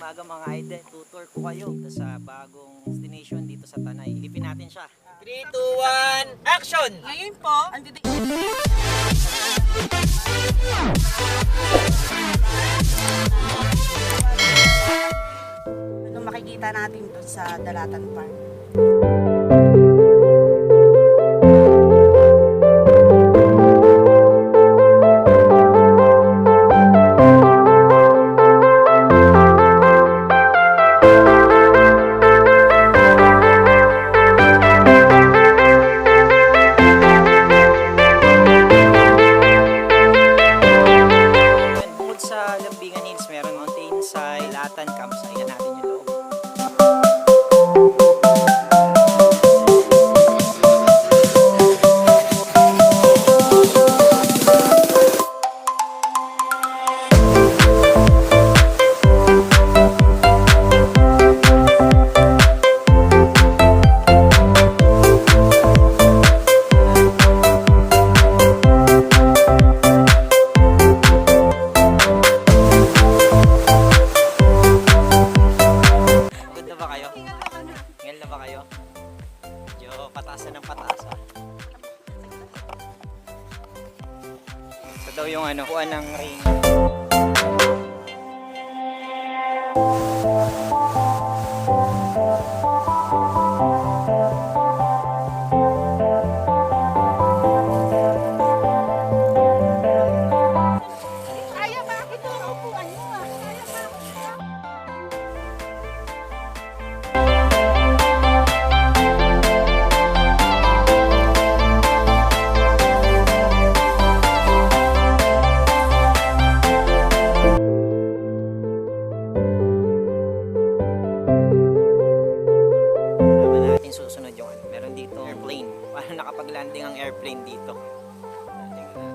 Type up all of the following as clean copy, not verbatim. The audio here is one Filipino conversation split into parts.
umaga mga idol. Tutor ko kayo dito sa bagong destination dito sa Tanay. Ilipin natin siya. 3, 2, 1, action! Ngayon po, ano makikita natin doon sa Dalatan Park. Bukod sa Lambingan Hills, meron mountainside, Latan Camps. Tingnan natin yung loob. Good na ba kayo? Ngayon na ba kayo? Medyo pataasa ng pataasa. Ito daw yung ano, kuha ng ring. Kaya bakit ito ang upuan mo? Kaya bakit? Naman natin susunod yung ano. Meron dito airplane. Paano nakapag-landing ang airplane dito? Tingnan natin.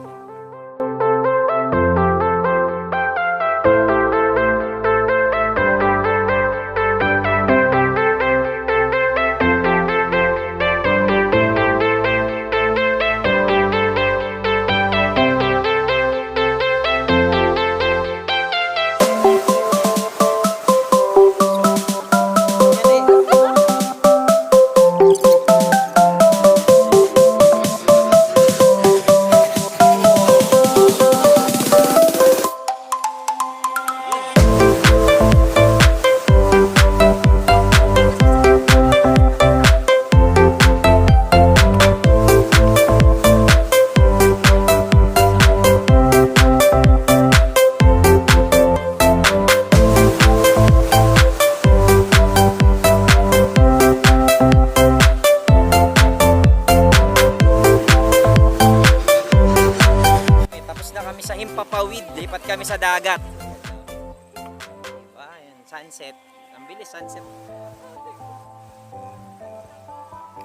Okay, tapos na kami sa Himpapawid. Lipat kami sa dagat. Diba? Ayan, sunset. Ang bilis, sunset.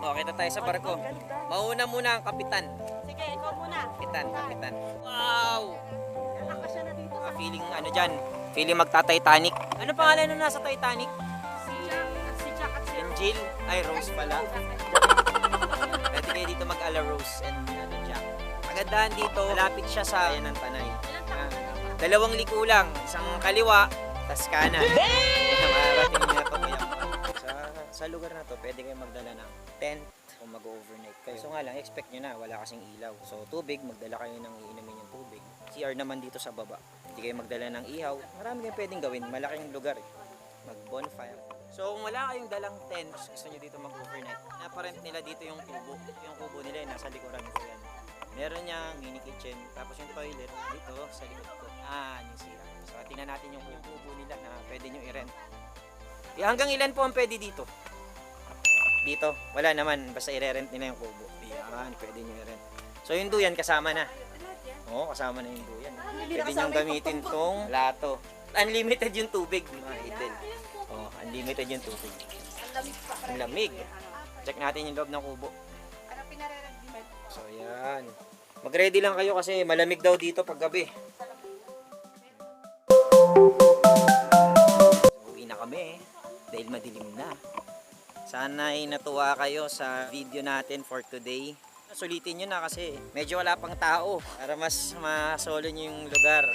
Okay na tayo sa barko. Mauna muna ang kapitan. Sige, ikaw muna. Kapitan. Wow! Ako siya na dito sa Feeling ano dyan? Feeling magta-Titanic. Ano pangalan nung nasa Titanic? si Jack at si Angel? Ay, Rose pala. Pwede kayo dito mag-ala Rose and ano, Jack. Kagandahan dito, malapit siya sa ayan ng Tanay. Dalawang liko lang, isang kaliwa, tas kanan. Marating niyo na to kuya. Sa lugar na to, pwede kayo magdala ng tent o mag-overnight kayo. So nga lang, expect nyo na, wala kasing ilaw. So tubig, magdala kayo ng iinumin yung tubig. CR naman dito sa baba. Hindi kayo magdala ng ihaw. Marami kayong pwedeng gawin, malaking lugar eh. Mag-bonfire. So kung wala kayong dalang tent, gusto nyo dito mag-overnight, naparent nila dito yung kubo. Yung kubo nila eh, nasa likuran ko yan. Meron niyang mini kitchen, tapos yung toilet dito sa likod ko. Yung sira. So tingnan natin yung kubo nila na pwede nyo i-rent. Hanggang ilan po ang pwede dito? Dito, wala naman, basta i-rent nila yung kubo. Yan, pwede nyo i-rent. So yung duyan kasama na. Oo, kasama na yung duyan. Pwede nyo gamitin tong lato. Unlimited yung tubig, mga idol. Oh, unlimited yung tubig. Ang lamig. Check natin yung loob ng kubo. Ano pinare-recommend? So yan. Mag-ready lang kayo kasi malamig daw dito pag gabi. Uwi na kami dahil madilim na. Sana ay natuwa kayo sa video natin for today. Sulitin nyo na kasi medyo wala pang tao para mas masolo nyo yung lugar.